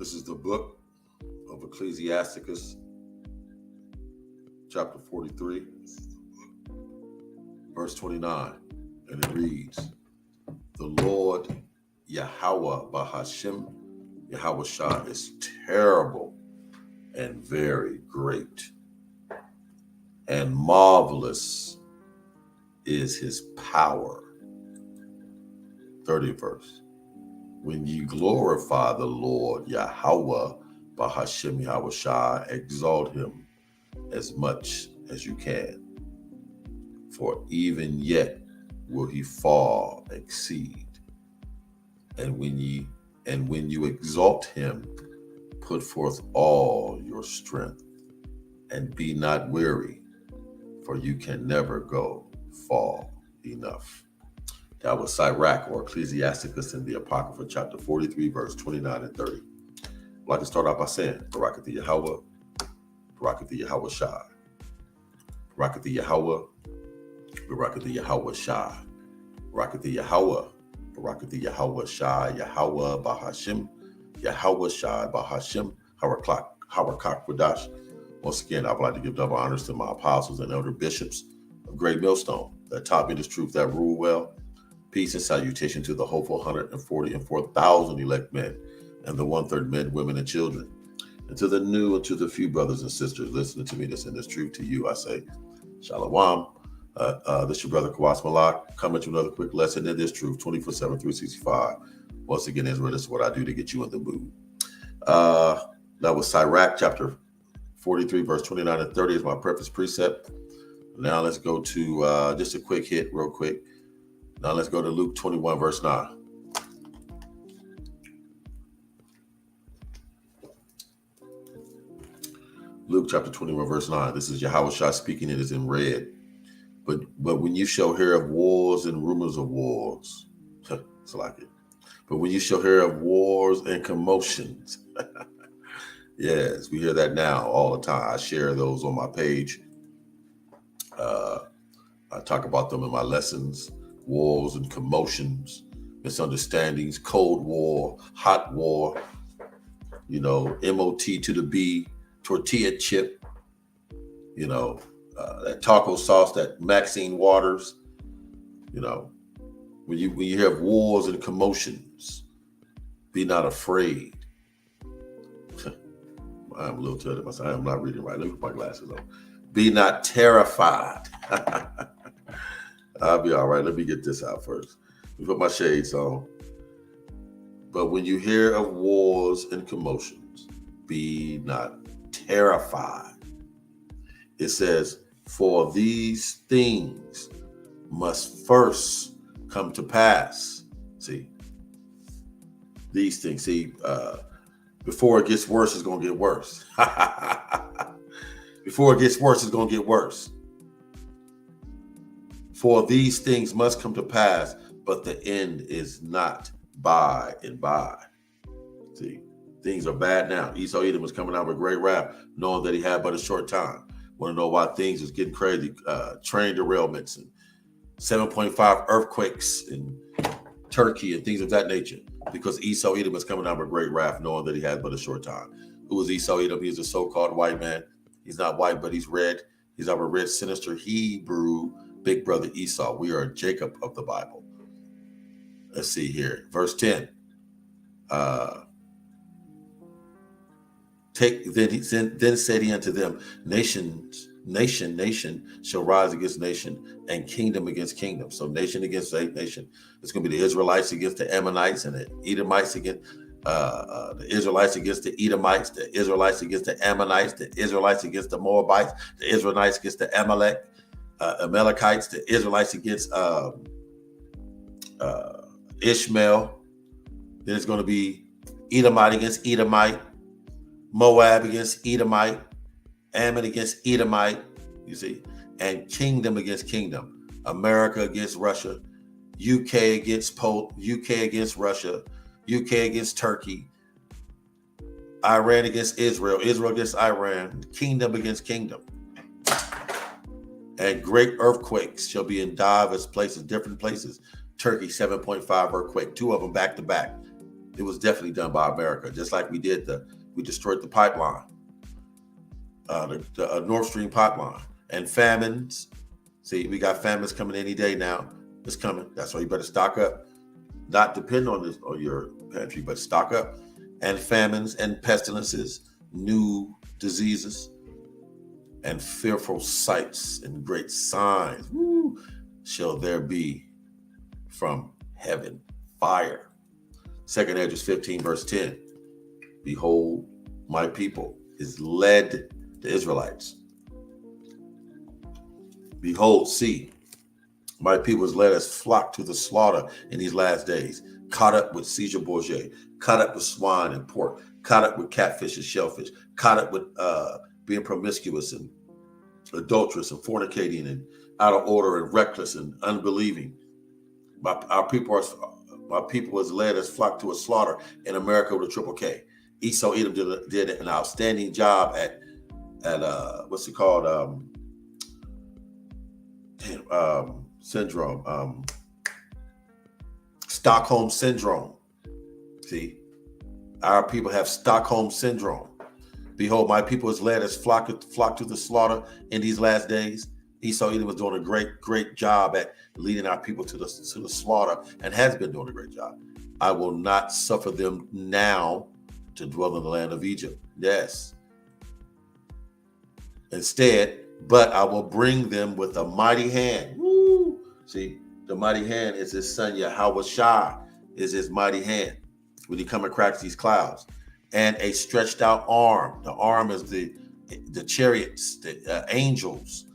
This is the book of Ecclesiasticus, chapter 43, verse 29. And it reads, the Lord Yahweh Bahashim, Yahweh Shah, is terrible and very great, and marvelous is his power. 30th verse. When you glorify the Lord Yahweh Bahashim Yahweh Shah, exalt him as much as you can, for even yet will he far exceed. And when you exalt him, put forth all your strength, and be not weary, for you can never go far enough. That was Sirach, or Ecclesiasticus, in the Apocrypha, chapter 43, verse 29 and 30. I'd like to start out by saying, Barakatha Yahweh, Barakatha Yahweh Shah, Barakatha Yahweh, Barakatha Yahweh Shah, Barakatha Yahweh, Barakatha Yahweh Shah, Yahweh Bahashim, Yahweh Shah Bahashim, Harakak Quadash. Once again, I would like to give double honors to my apostles and elder bishops of Great Millstone that taught me this truth, that rule well. Peace and salutation to the hopeful 144,000 elect men and the 1/3 men, women, and children. And to the new and to the few brothers and sisters listening to me that's in this truth, to you I say, Shalom. This is your brother Kawas Malak, coming to another quick lesson in this truth, 24/7, 365. Once again, Israel, this is what I do to get you in the mood. That was Sirach, chapter 43, verse 29 and 30 is my preface precept. Now let's go to just a quick hit, real quick. Now let's go to Luke 21, verse 9. Luke chapter 21, verse 9. This is Yahweh Shah speaking. It is in red. But when you shall hear of wars and rumors of wars, it's like it. But when you shall hear of wars and commotions, yes, we hear that now all the time. I share those on my page. I talk about them in my lessons. Wars and commotions, misunderstandings, Cold War, Hot War, MOT to the B, tortilla chip, that taco sauce, that Maxine Waters, when you hear of wars and commotions, be not afraid. I'm a little tired myself. I am not reading right. Let me put my glasses on. Be not terrified. I'll be all right. Let me get this out first. Let me put my shades on. But when you hear of wars and commotions, be not terrified. It says, for these things must first come to pass. See, these things. See, before it gets worse, it's going to get worse. Before it gets worse, it's going to get worse. For these things must come to pass, but the end is not by and by. See, things are bad now. Esau Edom was coming out with great wrath, knowing that he had but a short time. Want to know why things is getting crazy? Train derailments and 7.5 earthquakes in Turkey and things of that nature. Because Esau Edom was coming out with great wrath, knowing that he had but a short time. Who is Esau Edom? He's a so-called white man. He's not white, but he's red. He's of a red, sinister Hebrew big brother Esau. We are Jacob of the Bible. Let's see here. Verse 10. Then said he unto them, nation shall rise against nation, and kingdom against kingdom. So nation against nation. It's going to be the Israelites against the Ammonites, and the Edomites against the Israelites against the Edomites, the Israelites against the Ammonites, the Israelites against the Moabites, the Israelites against the Amalekites, the Israelites against Ishmael. Then it's going to be Edomite against Edomite, Moab against Edomite, Ammon against Edomite, you see, and kingdom against kingdom. America against Russia, UK against Russia, UK against Turkey, Iran against Israel, Israel against Iran, kingdom against kingdom. And great earthquakes shall be in diverse places, different places. Turkey, 7.5 earthquake, 2 of them back to back. It was definitely done by America, just like we destroyed the pipeline, the Nord Stream pipeline, and famines. See, we got famines coming any day now. It's coming. That's why you better stock up. Not depend on your pantry, but stock up. And famines and pestilences, new diseases, and fearful sights and great signs. Woo, shall there be from heaven. Fire. 2nd Ezra 15, verse 10. Behold, my people is led, the Israelites. Behold, see, my people is led as flock to the slaughter in these last days, caught up with Caesar Borgia, caught up with swine and pork, caught up with catfish and shellfish, caught up with being promiscuous and adulterous and fornicating and out of order and reckless and unbelieving. My people is led as flock to a slaughter in America with a triple K. Esau Edom did an outstanding job at what's it called? Syndrome. Stockholm syndrome. See, our people have Stockholm syndrome. Behold, my people is led as flock to the slaughter in these last days. Esau Edom was doing a great job at leading our people to the slaughter and has been doing a great job. I will not suffer them now to dwell in the land of Egypt. Yes. Instead, but I will bring them with a mighty hand. Woo! See, the mighty hand is his son Yahweh Shai, is his mighty hand when he come and cracks these clouds. And a stretched out arm. The arm is the chariots, the angels.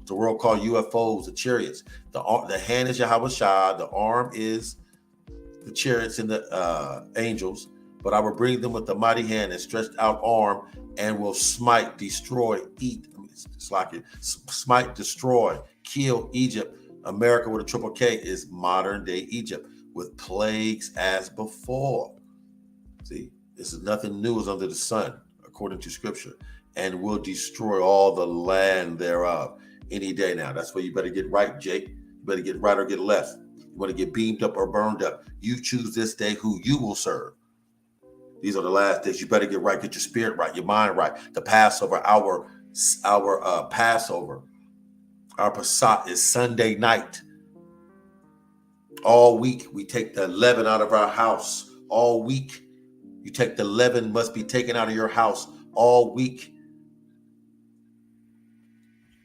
The world called UFOs, the chariots. The hand is Yahweh Shai. The arm is the chariots and the angels. But I will bring them with the mighty hand and stretched out arm, and will smite, destroy, smite, destroy, kill Egypt. America with a triple K is modern day Egypt with plagues as before. See, this is nothing new is under the sun, according to scripture, and will destroy all the land thereof any day now. That's where you better get right, Jake. You better get right or get left. You want to get beamed up or burned up. You choose this day who you will serve. These are the last days. You better get right, get your spirit right, your mind right. The Passover, our Passover, our Passat is Sunday night. All week, we take the leaven out of our house. All week, you take the leaven must be taken out of your house all week.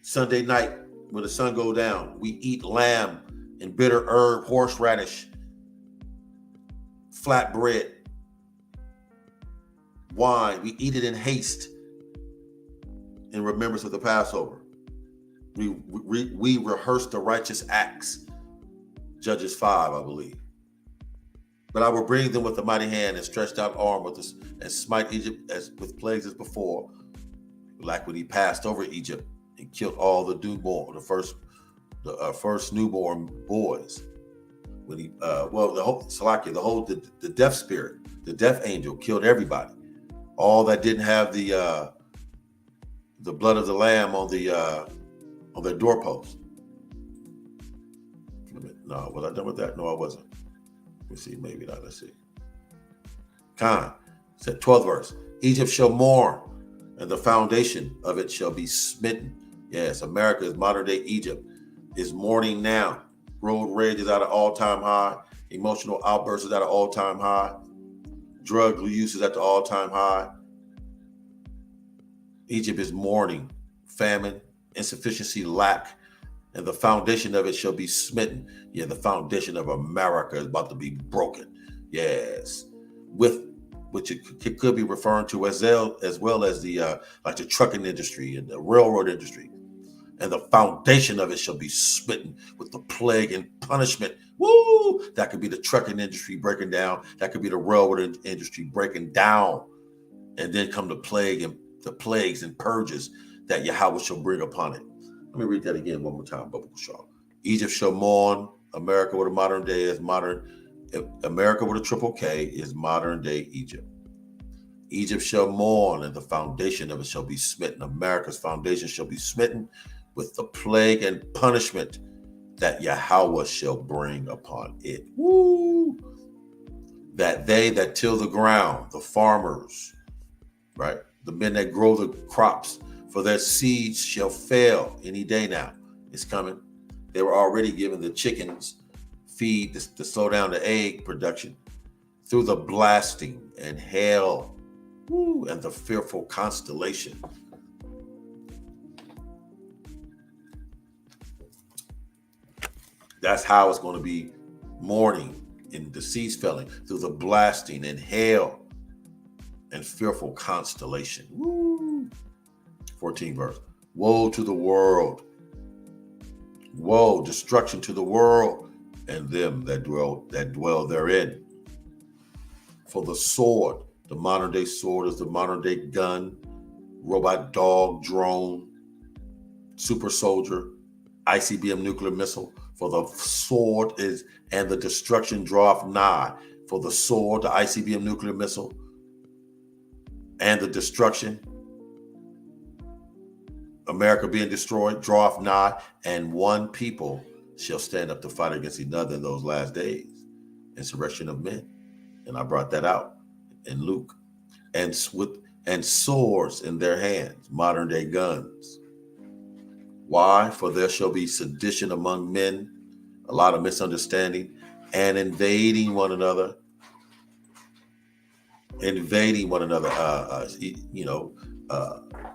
Sunday night, when the sun goes down, we eat lamb and bitter herb, horseradish, flat bread, wine. We eat it in haste in remembrance of the Passover. We rehearse the righteous acts. Judges 5, I believe. But I will bring them with a mighty hand and stretched out arm with us, and smite Egypt as with plagues as before, like when he passed over Egypt and killed all the newborn, the first newborn boys. When he the death spirit, the death angel killed everybody. All that didn't have the blood of the lamb on their doorpost. No, was I done with that? No, I wasn't. Let me see, maybe not. Let's see. Said 12th verse. Egypt shall mourn, and the foundation of it shall be smitten. Yes, America is modern day Egypt, is mourning now. Road rage is at an all-time high. Emotional outbursts is at an all-time high. Drug use is at the all-time high. Egypt is mourning, famine, insufficiency, lack, and the foundation of it shall be smitten. Yeah, the foundation of America is about to be broken. Yes, which it could be referring to as well as the like the trucking industry and the railroad industry. And the foundation of it shall be smitten with the plague and punishment. Woo! That could be the trucking industry breaking down. That could be the railroad industry breaking down. And then come the plagues and purges that Yahweh shall bring upon it. Let me read that again one more time, Biblical Shaw. Egypt shall mourn. America with a modern day is modern. America with a triple K is modern day Egypt. Egypt shall mourn, and the foundation of it shall be smitten. America's foundation shall be smitten with the plague and punishment that Yahweh shall bring upon it. Woo! that they that till the ground, the farmers, right? The men that grow the crops, for their seeds shall fail any day now. It's coming. They were already giving the chickens feed to slow down the egg production through the blasting and hail, and the fearful constellation. That's how it's going to be mourning in the seas felling through the blasting and hail and fearful constellation. Woo. 14th verse. Woe to the world. Woe, destruction to the world and them that dwell therein. For the sword, the modern day sword is the modern day gun, robot dog, drone, super soldier, ICBM nuclear missile. For the sword is, and the destruction draweth nigh. For the sword, the ICBM nuclear missile, and the destruction, America being destroyed, draweth nigh, and one people shall stand up to fight against another in those last days. Insurrection of men. And I brought that out in Luke. And swords in their hands, modern day guns. Why? For there shall be sedition among men, a lot of misunderstanding, and invading one another,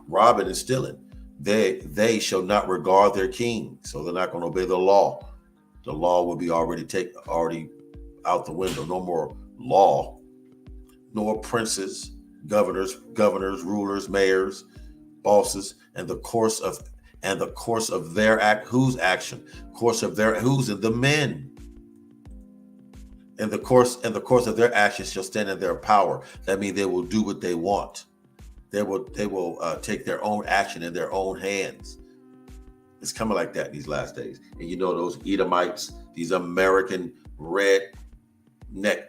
robbing and stealing. They shall not regard their king, so they're not going to obey the law. The law will be already out the window. No more law, nor princes, governors, rulers, mayors, bosses, and the course of their act. Whose action? Course of their who's in the men. And the course of their actions shall stand in their power. That means they will do what they want. They will take their own action in their own hands. It's coming like that in these last days. And you know those Edomites, these American redneck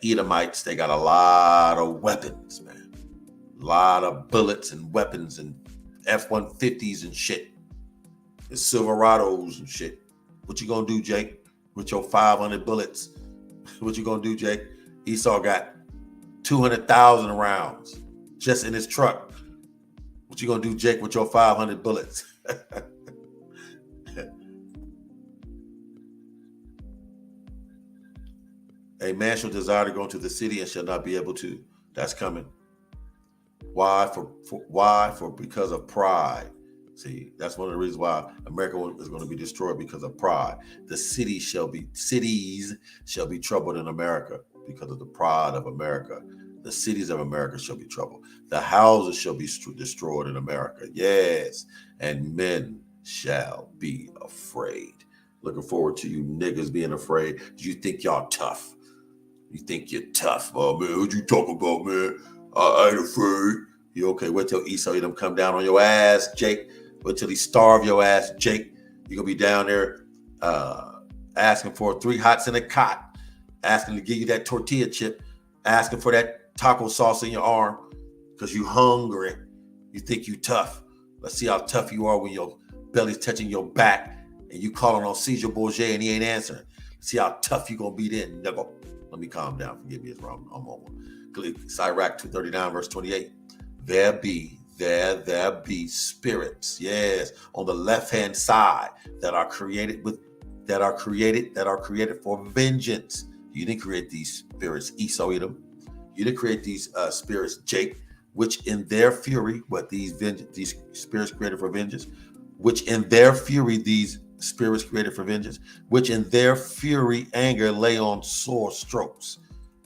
Edomites, they got a lot of weapons, man. A lot of bullets and weapons and F-150s and shit. And Silverados and shit. What you gonna do, Jake, with your 500 bullets? What you gonna do, Jake? Esau got 200,000 rounds just in his truck. What you gonna do, Jake, with your 500 bullets? A man shall desire to go into the city and shall not be able to. That's coming. Why? For because of pride. See, that's one of the reasons why America is going to be destroyed, because of pride. The cities shall be troubled in America because of the pride of America. The cities of America shall be troubled. The houses shall be destroyed in America. Yes, and men shall be afraid. Looking forward to you niggas being afraid. You think y'all tough? You think you're tough? Oh man, what you talking about, man? I ain't afraid. You okay? Wait till Esau them come down on your ass, Jake. Wait till he starve your ass, Jake. You're gonna be down there asking for 3 hots in a cot, asking to give you that tortilla chip, asking for that taco sauce in your arm because you hungry. You think you tough. Let's see how tough you are when your belly's touching your back and you calling on Caesar Borgia and he ain't answering. See how tough you gonna be then, nigga. Let me calm down. Forgive me, it's wrong. I'm on one. Sirach 239 verse 28. There be spirits, yes, on the left-hand side that are created for vengeance. You didn't create these spirits, Esau, Edom. You didn't create these spirits, Jake, which in their fury, these spirits created for vengeance, which in their fury, these spirits created for vengeance, which in their fury, anger lay on sore strokes,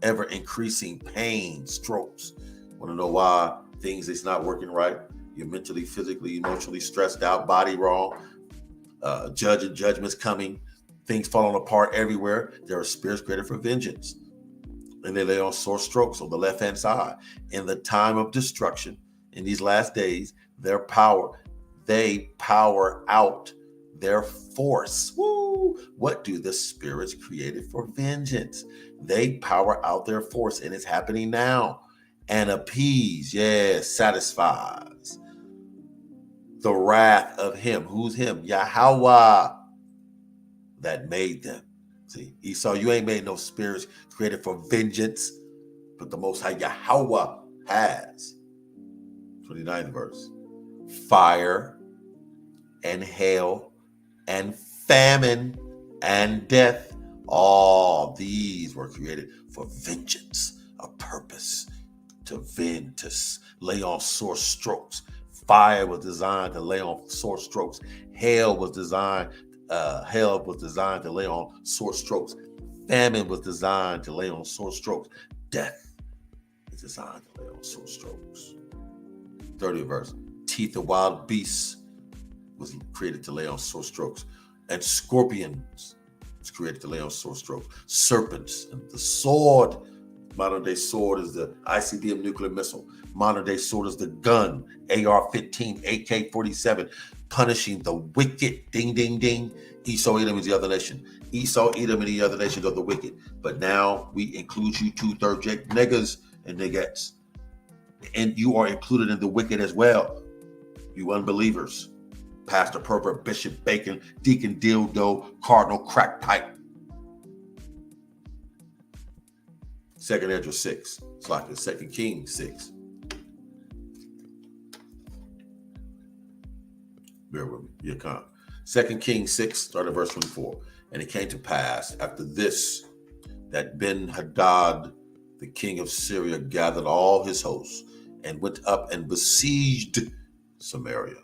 ever increasing pain strokes. Want to know why things is not working right? You're mentally, physically, emotionally stressed out, body wrong, judgments coming, things falling apart everywhere. There are spirits created for vengeance. And they lay on sore strokes on the left-hand side. In the time of destruction, in these last days, they power out their force. Woo! What do the spirits created for vengeance? They power out their force, and it's happening now. And appease, yes, satisfies the wrath of him. Who's him? Yahweh that made them. See, Esau, you ain't made no spirits created for vengeance. but the Most High Yahweh has. 29th verse. Fire and hail and famine and death, all these were created for vengeance, a purpose to vend, to lay on sore strokes. Fire was designed to lay on sore strokes. Hail was designed to lay on sore strokes. Famine was designed to lay on sore strokes. Death is designed to lay on sore strokes. 30th verse. Teeth of wild beasts was created to lay on sore strokes. And scorpions was created to lay on sore strokes. Serpents and the sword. Modern day sword is the ICBM nuclear missile. Modern day sword is the gun, AR-15, AK-47, punishing the wicked. Ding, ding, ding. Esau, Edom is the other nation. Esau, Edom, and the other nations are the wicked. But now we include you two third niggas and niggettes. And you are included in the wicked as well. You unbelievers. Pastor Pervert, Bishop Bacon, Deacon Dildo, Cardinal Crackpipe. 2nd Ezra 6. It's like the 2 Kings 6. Bear with me. You come. 2 Kings 6, starting at verse 24. And it came to pass after this that Ben-Hadad, the king of Syria, gathered all his hosts and went up and besieged Samaria.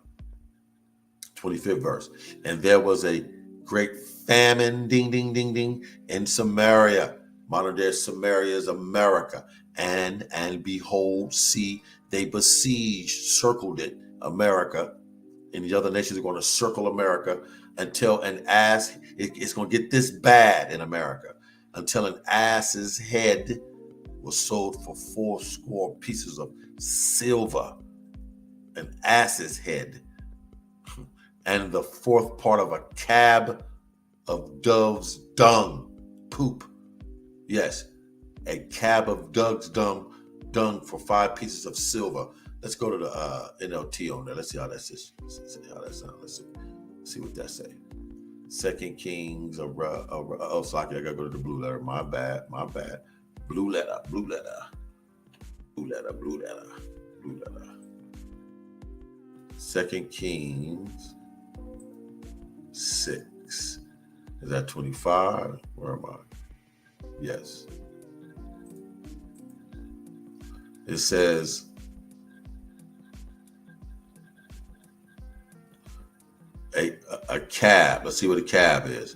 25th verse. And there was a great famine, ding, ding, ding, ding, in Samaria. Modern day Samaria is America. And behold, see, they besieged, circled it, America. And the other nations are going to circle America until it's going to get this bad in America, until an ass's head was sold for 80 pieces of silver. An ass's head. And the fourth part of a cab of dove's dung, poop. Yes, a cab of dove's dung for 5 pieces of silver. Let's go to the NLT on there. Let's see how that's just. Let's see how that sounds. Let's see what that say. 2 Kings. Sorry, I gotta go to the blue letter. My bad. Blue letter. 2 Kings 6. Is that 25? Where am I? Yes. It says, a cab. Let's see what a cab is.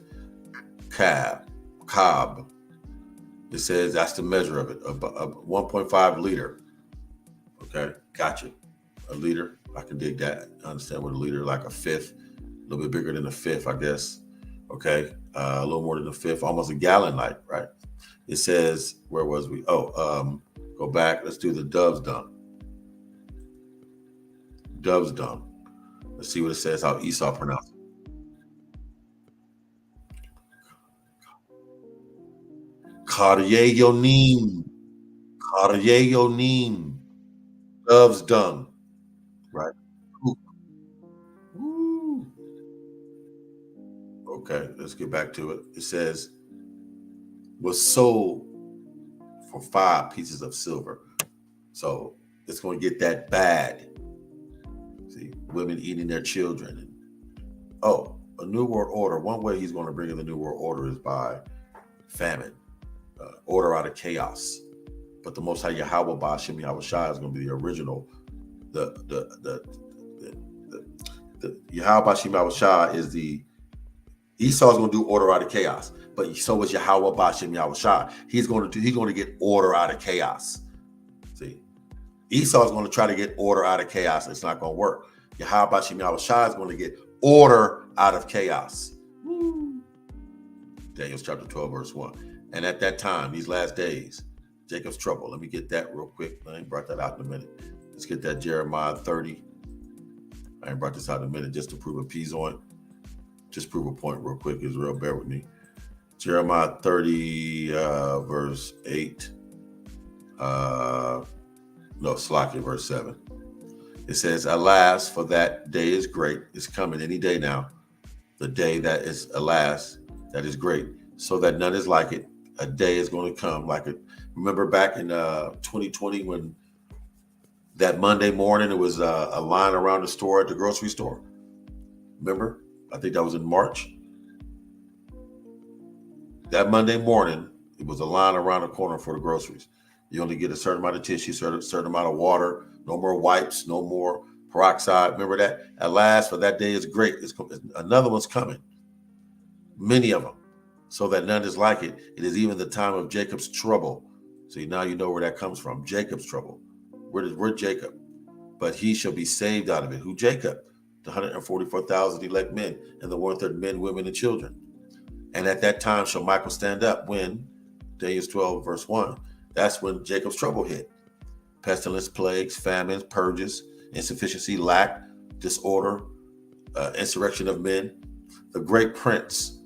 Cob. It says that's the measure of it. A 1.5 liter. Okay, gotcha. A liter. I can dig that. I understand what a liter, like a fifth, a little bit bigger than a fifth, I guess. Okay, a little more than a fifth, almost a gallon, like, right? It says, where was we? Go back. Let's do the dove's dung. Dove's dung. Let's see what it says, how Esau pronounced it. Karyeyonim. Dove's dung. Right? Ooh. Okay, let's get back to it. It says, was sold for 5 pieces of silver. So it's going to get that bad. See, women eating their children. A new world order. One way he's going to bring in the new world order is by famine, order out of chaos. But the Most High Yahweh Ba'ashem Yahweh Shai is going to be the original. The Yahweh Ba'ashem Yahweh Shai is the Esau's going to do order out of chaos. But so is Yahweh Ba'ashem Yahweh Shai. He's going to get order out of chaos. See, Esau's going to try to get order out of chaos. It's not going to work. Yahweh Ba'ashem Yahweh Shai is going to get order out of chaos. Woo. Daniel chapter 12, verse 1. And at that time, these last days, Jacob's trouble. Let me get that real quick. I ain't brought that out in a minute. Let's get that Jeremiah 30. I ain't brought this out in a minute just to prove a piece on it. Just prove a point real quick, Israel. Bear with me. Jeremiah 30, verse 8. Slakia, verse 7. It says, alas, for that day is great. It's coming any day now. The day that is, alas, that is great. So that none is like it. A day is going to come like it. Remember back in 2020 when that Monday morning it was a line around the store at the grocery store? Remember? I think that was in March. That Monday morning, it was a line around the corner for the groceries. You only get a certain amount of tissue, certain amount of water, no more wipes, no more peroxide. Remember that? At last, for that day is great. Another one's coming. Many of them. So that none is like it. It is even the time of Jacob's trouble. See, now you know where that comes from. Jacob's trouble. Where Jacob? But he shall be saved out of it. Who? Jacob. The 144,000 elect men and the 1/3 men, women, and children. And at that time shall Michael stand up when, Daniel 12, verse 1, that's when Jacob's trouble hit. Pestilence, plagues, famines, purges, insufficiency, lack, disorder, insurrection of men. The great prince,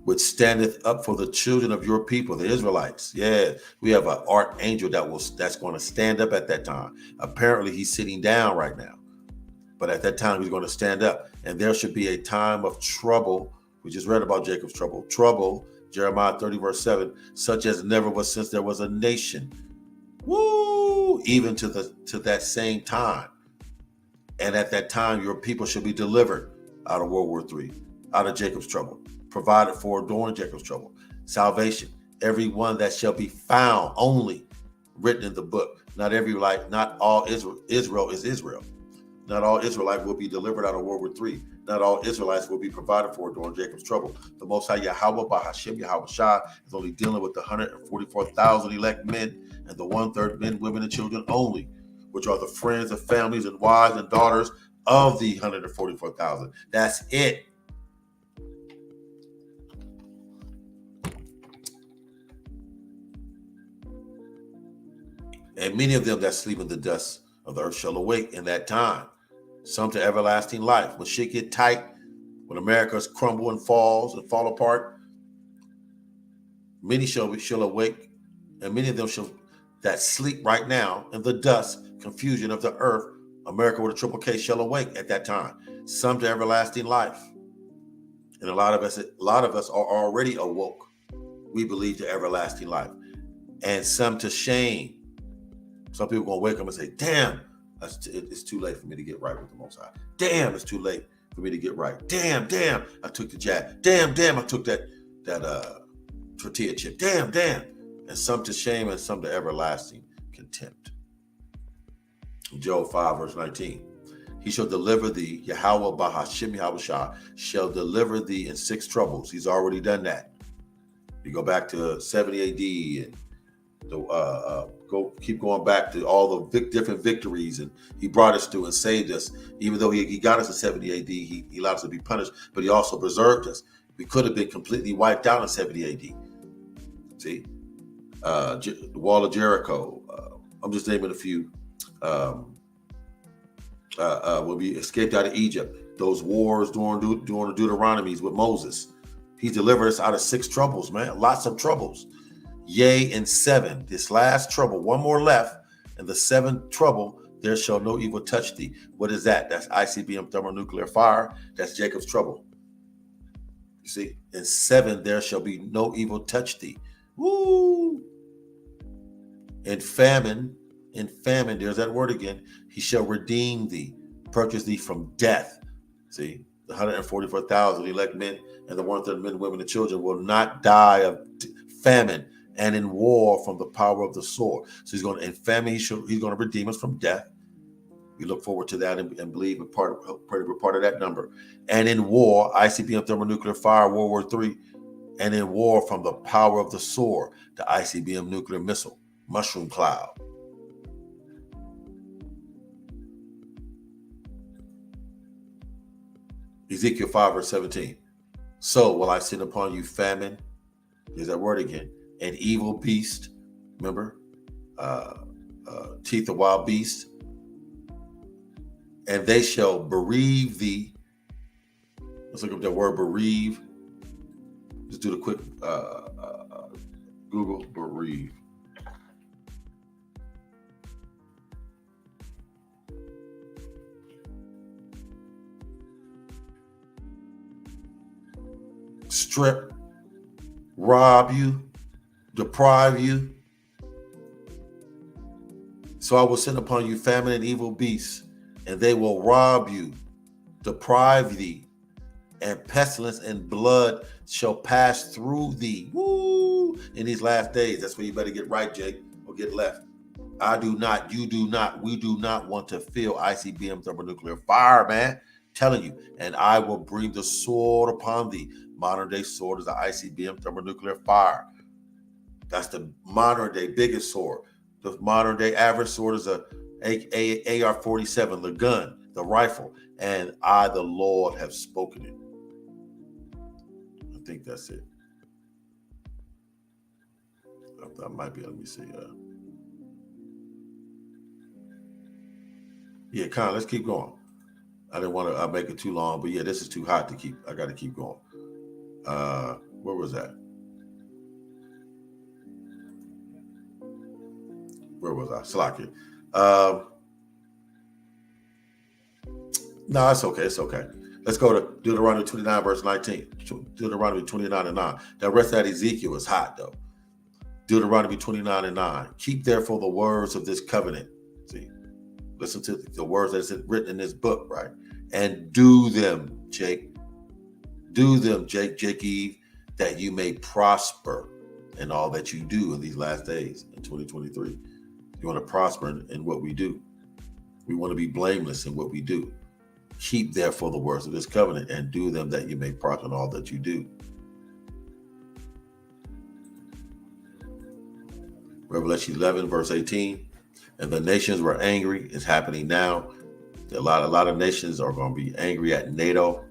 which standeth up for the children of your people, the Israelites. Yeah, we have an archangel that's going to stand up at that time. Apparently, he's sitting down right now. But at that time, he's going to stand up. And there should be a time of trouble. We just read about Jacob's trouble. Trouble, Jeremiah 30, verse 7, such as never was since there was a nation. Woo! Even to that same time. And at that time, your people shall be delivered out of World War III, out of Jacob's trouble, provided for during Jacob's trouble. Salvation, everyone that shall be found only written in the book. Not all Israel is Israel. Not all Israelites will be delivered out of World War III. Not all Israelites will be provided for during Jacob's trouble. The Most High Yahweh, Bahashem Yahweh Shah, is only dealing with the 144,000 elect men and the 1/3 men, women, and children only, which are the friends and families and wives and daughters of the 144,000. That's it. And many of them that sleep in the dust of the earth shall awake in that time. Some to everlasting life. When shit get tight, when America's crumble and falls and fall apart, many shall awake, and many of them shall that sleep right now in the dust, confusion of the earth, America with a triple K shall awake at that time. Some to everlasting life. And a lot of us are already awoke. We believe to everlasting life. And some to shame. Some people gonna wake up and say, damn, it's too late for me to get right with the Most High. Damn, it's too late for me to get right. Damn, I took the jab. Damn, I took that tortilla chip. Damn. And some to shame and some to everlasting contempt. Job 5, verse 19. He shall deliver thee, Yahweh Bahashim Yahushua shall deliver thee in 6 troubles. He's already done that. You go back to 70 AD and keep going back to all the different victories, and he brought us through and saved us. Even though he got us in 70 AD, he allowed us to be punished, but he also preserved us. We could have been completely wiped out in 70 AD. See, the Wall of Jericho. I'm just naming a few. When we escaped out of Egypt, those wars during the Deuteronomies with Moses, he delivered us out of 6 troubles, man. Lots of troubles. Yea, in 7, this last trouble, one more left, and the 7th trouble, there shall no evil touch thee. What is that? That's ICBM thermonuclear fire. That's Jacob's trouble. You see, in 7, there shall be no evil touch thee. Woo! In famine, there's that word again. He shall redeem thee, purchase thee from death. See, the 144,000 elect men and the 1/3 men, women, and children will not die of famine and in war from the power of the sword. So he's going to, in famine, he's going to redeem us from death. We look forward to that and believe we're part of that number. And in war, ICBM thermonuclear fire, World War III, and in war from the power of the sword, the ICBM nuclear missile, mushroom cloud. Ezekiel 5, verse 17. So will I send upon you famine, there's that word again, an evil beast, remember, teeth of wild beast, and they shall bereave thee. Let's look up that word bereave. Just do the quick Google bereave. Strip, rob you, deprive you, So I will send upon you famine and evil beasts, and they will rob you, deprive thee, and pestilence and blood shall pass through thee. Woo! In these last days. That's where you better get right, Jake, or get left. I do not, you do not, we do not want to feel ICBM thermonuclear fire, man. Telling you, and I will bring the sword upon thee. Modern day sword is the ICBM thermonuclear fire. That's the modern day biggest sword. The modern day average sword is a AR-47, the gun, the rifle. And I, the Lord, have spoken it. I think that's it. That might be, let me see. Yeah, Con, let's keep going. I didn't want to make it too long, but yeah, this is too hot to keep. I got to keep going. Where was that? Where was I? Slacky. No, it's okay. It's okay. Let's go to Deuteronomy 29, verse 19. Deuteronomy 29 and 9. The rest of that Ezekiel is hot, though. Deuteronomy 29 and 9. Keep therefore the words of this covenant. See, listen to the words that's written in this book, right? And do them, Jake. Do them, Jake Eve, that you may prosper in all that you do in these last days in 2023. You want to prosper in what we do. We want to be blameless in what we do. Keep therefore the words of this covenant and do them that you may prosper in all that you do. Revelation 11, verse 18. And the nations were angry. It's happening now. A lot of nations are going to be angry at NATO.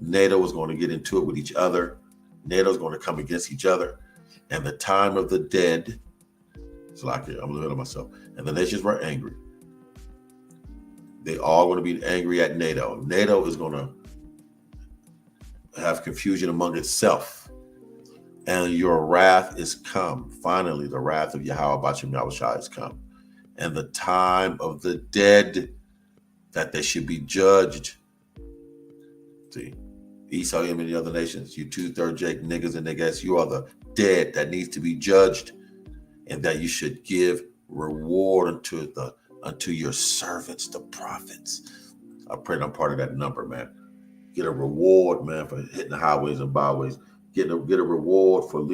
NATO is going to get into it with each other. NATO is going to come against each other. And the time of the dead, it's like I'm looking at myself. And the nations were angry. They all going to be angry at NATO. NATO is going to have confusion among itself. And your wrath is come. Finally, the wrath of Yahweh Bashim Yahushua has come. And the time of the dead that they should be judged. See, Esau, him, and the other nations, you 2/3 Jake niggas and niggas, you are the dead that needs to be judged, and that you should give reward unto your servants, the prophets. I pray that I'm part of that number, man. Get a reward, man, for hitting the highways and byways. Get a reward for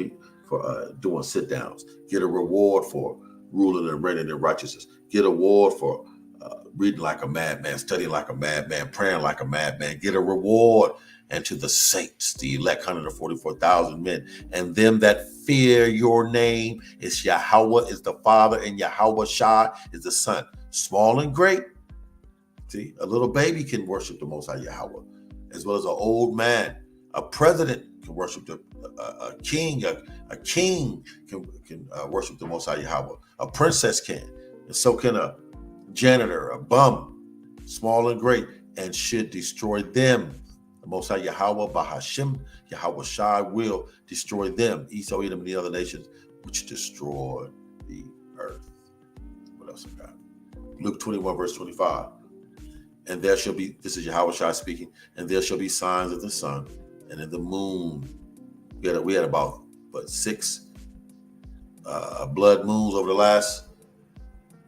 doing sit downs. Get a reward for ruling and reigning in righteousness. Get a reward for reading like a madman, studying like a madman, praying like a madman. Get a reward. And to the saints, the elect 144,000 men, and them that fear your name, is Yahweh is the Father, and Yahweh Shah is the Son. Small and great. See, a little baby can worship the Most High Yahweh, as well as an old man. A president can worship a king. A king can worship the Most High Yahweh. A princess can, and so can a janitor, a bum, small and great, and should destroy them. The Most High Yahweh Bahashim, Yahweh Shai will destroy them, Esau, Edom, and the other nations, which destroy the earth. What else I got? Luke 21, verse 25. And there shall be, this is Yahweh Shai speaking, and there shall be signs of the sun and in the moon. We had about 6 blood moons over the last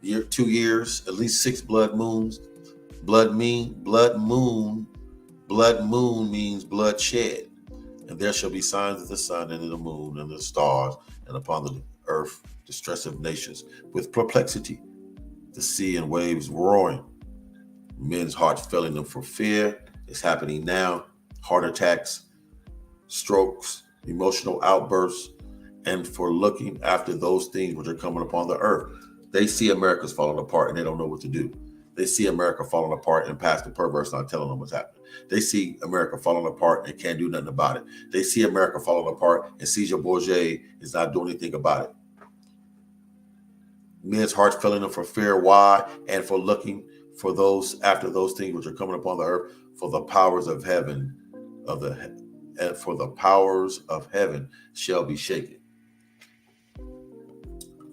2 years, at least 6 blood moons. Blood moon means bloodshed. And there shall be signs of the sun and in the moon and the stars, and upon the earth distress of nations with perplexity, the sea and waves roaring, men's hearts failing them for fear. It's happening now. Heart attacks, strokes, emotional outbursts, and for looking after those things which are coming upon the earth. They see America's falling apart and they don't know what to do. They see America falling apart and Pastor Perverse not telling them what's happening. They see America falling apart and can't do nothing about it. They see America falling apart and Caesar Borgia is not doing anything about it. Men's hearts failing them for fear. Why? And for looking for those after those things which are coming upon the earth, for the powers of heaven shall be shaken.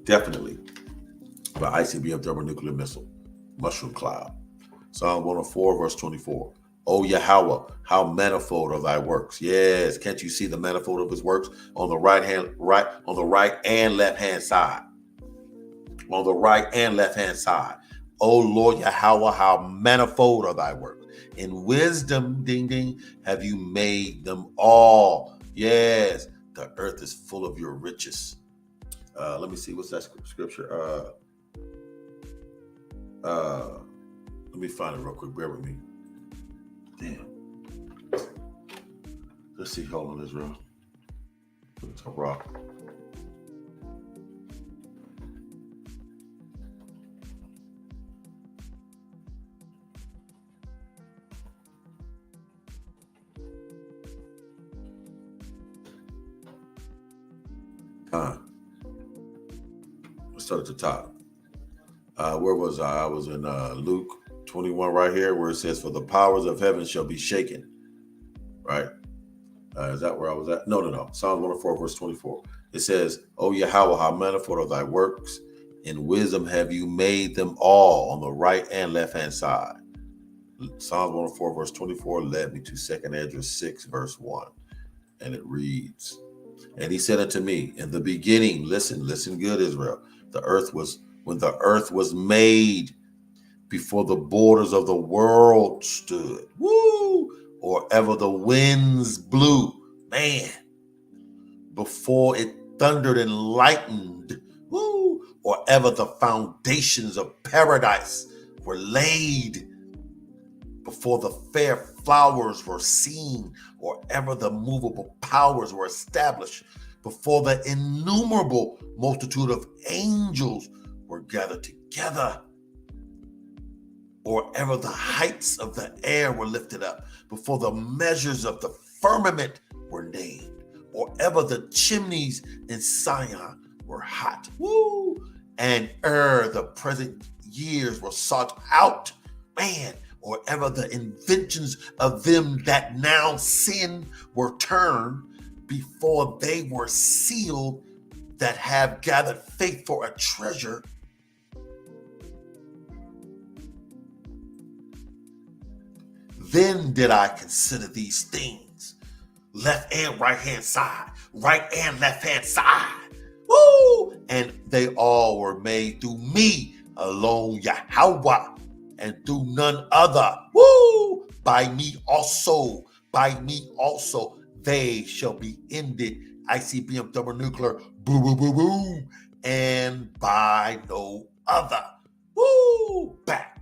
Definitely the ICBM thermonuclear missile, mushroom cloud. Psalm 104, verse 24. O Yahweh, how manifold are thy works. Yes, can't you see the manifold of his works on the right and left hand side? on the right and left hand side. O Lord Yahweh, how manifold are thy works. In wisdom, ding ding, have you made them all. Yes, the earth is full of your riches. Let me see, what's that scripture? Let me find it real quick. Bear with me. Damn. Let's see. Hold on, Israel. It's a rock. Let's start at the top. Where was I? I was in Luke 21 right here, where it says, for the powers of heaven shall be shaken. Right? Is that where I was at? No. Psalm 104, verse 24. It says, O Yahweh, how manifold are thy works. In wisdom have you made them all on the right and left hand side. Psalm 104, verse 24 led me to 2nd Ezra 6, verse 1. And it reads, and he said unto me, in the beginning, listen good, Israel. When the earth was made, before the borders of the world stood, woo, or ever the winds blew, man, before it thundered and lightened, woo, or ever the foundations of paradise were laid, before the fair flowers were seen, or ever the movable powers were established, before the innumerable multitude of angels were gathered together, or ever the heights of the air were lifted up, before the measures of the firmament were named, or ever the chimneys in Sion were hot, woo, and the present years were sought out, man, or ever the inventions of them that now sin were turned, before they were sealed, that have gathered faith for a treasure. Then did I consider these things, left and right hand side, right and left hand side. Woo! And they all were made through me alone, Yahweh, and through none other. Woo! By me also, they shall be ended. ICBM thermonuclear, boom, boom, boom, boom, and by no other. Woo! Back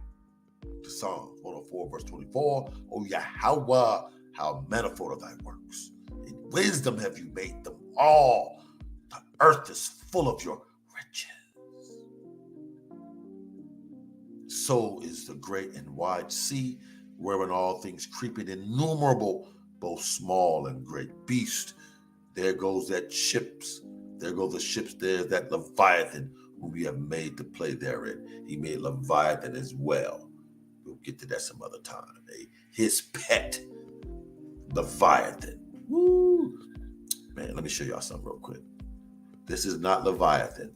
to Psalm 104, verse 24. O Yahweh, how manifold are thy works. In wisdom have you made them all. The earth is full of your riches. So is the great and wide sea, wherein all things creeping innumerable, both small and great beasts. There goes that ships. There go the ships. There's that Leviathan whom we have made to play therein. He made Leviathan as well. We'll get to that some other time. His pet, Leviathan. Woo! Man, let me show y'all something real quick. This is not Leviathan,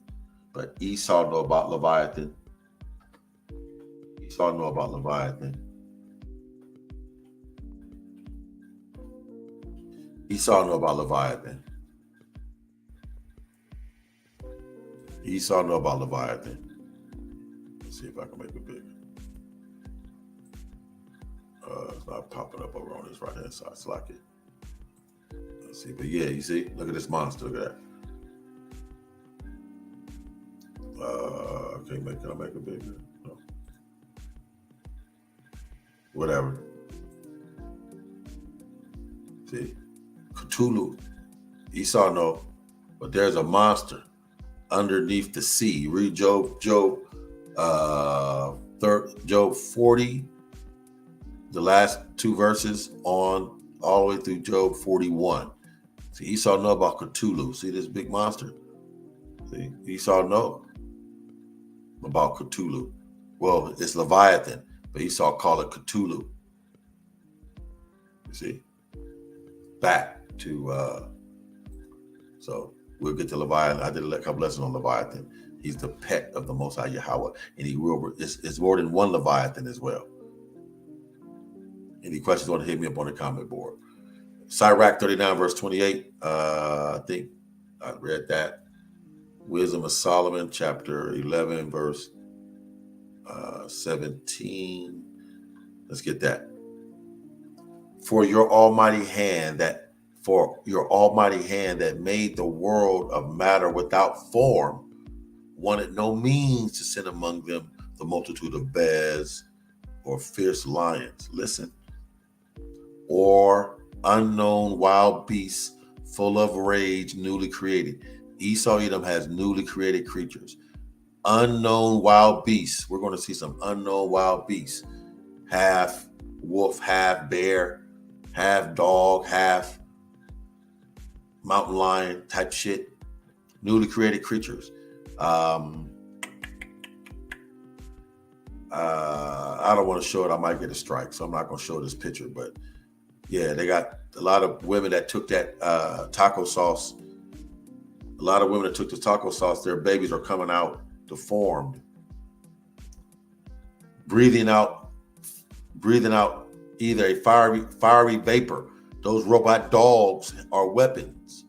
but Esau know about Leviathan. Esau know about Leviathan. Esau know about Leviathan. Esau know about Leviathan. Let's see if I can make it bigger. It's not popping up over on this right hand side. It's like it. Let's see, but yeah, you see, look at this monster. Look at that. Can I make it bigger? No. Whatever. See, Cthulhu. Esau know, but there's a monster underneath the sea. Read Job 40, the last two verses on all the way through Job 41. See, Esau know about Cthulhu. See this big monster? See, Esau know about Cthulhu. Well, it's Leviathan, but Esau call it Cthulhu. You see? Back to, so we'll get to Leviathan. I did a couple lessons on Leviathan. He's the pet of the Most High Yahweh, and he will. It's more than one Leviathan as well. Any questions, want to hit me up on the comment board. Sirach 39, verse 28. I think I read that. Wisdom of Solomon, chapter 11, verse 17. Let's get that. For your almighty hand that made the world of matter without form, wanted no means to send among them the multitude of bears or fierce lions. Listen. Or unknown wild beasts full of rage, newly created. Esau Edom has newly created creatures. Unknown wild beasts. We're going to see some unknown wild beasts. Half wolf, half bear, half dog, half mountain lion type shit. Newly created creatures. I don't want to show it. I might get a strike, so I'm not going to show this picture. But yeah, they got a lot of women that took that taco sauce. A lot of women that took the taco sauce, their babies are coming out deformed. Breathing out either a fiery vapor. Those robot dogs are weapons,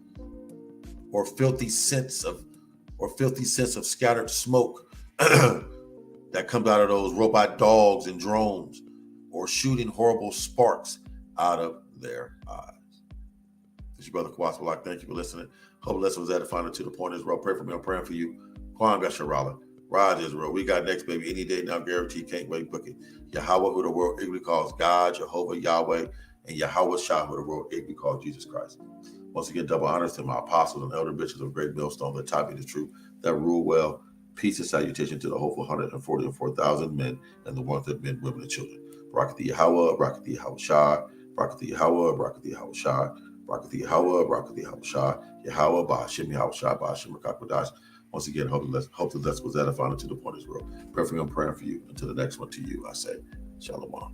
or filthy scents of scattered smoke that comes out of those robot dogs and drones, or shooting horrible sparks out of their eyes. This is your brother Kawhi Block. Thank you for listening. Hope the lesson was edifying to the point Israel. Pray for me. I'm praying for you. Kwan Gasharala. Raj Israel. We got next, baby. Any day now, guaranteed. Can't wait. Book it. Yahweh, who the world equally calls God, Jehovah, Yahweh, and Yahweh Shah, who the world equally calls Jesus Christ. Once again, double honors to my apostles and elder bishops of Great Millstone that taught me the truth, that rule well. Peace and salutation to the hopeful 144,000 men and the ones that men, women, and children. Barak the Yahweh, Barak the Yahweh Shah, Barak the Yahweh, Barak the Yahweh Shah, Barak the Yahweh, Barak the Yahweh Shah, Yahweh, Ba'ashim Yahweh Shah, Ba'ashim Rakakwadash. Once again, hope the lesson was edifying to the point as well. Pray for me, I'm praying for you. Until the next one, to you, I say, Shalom.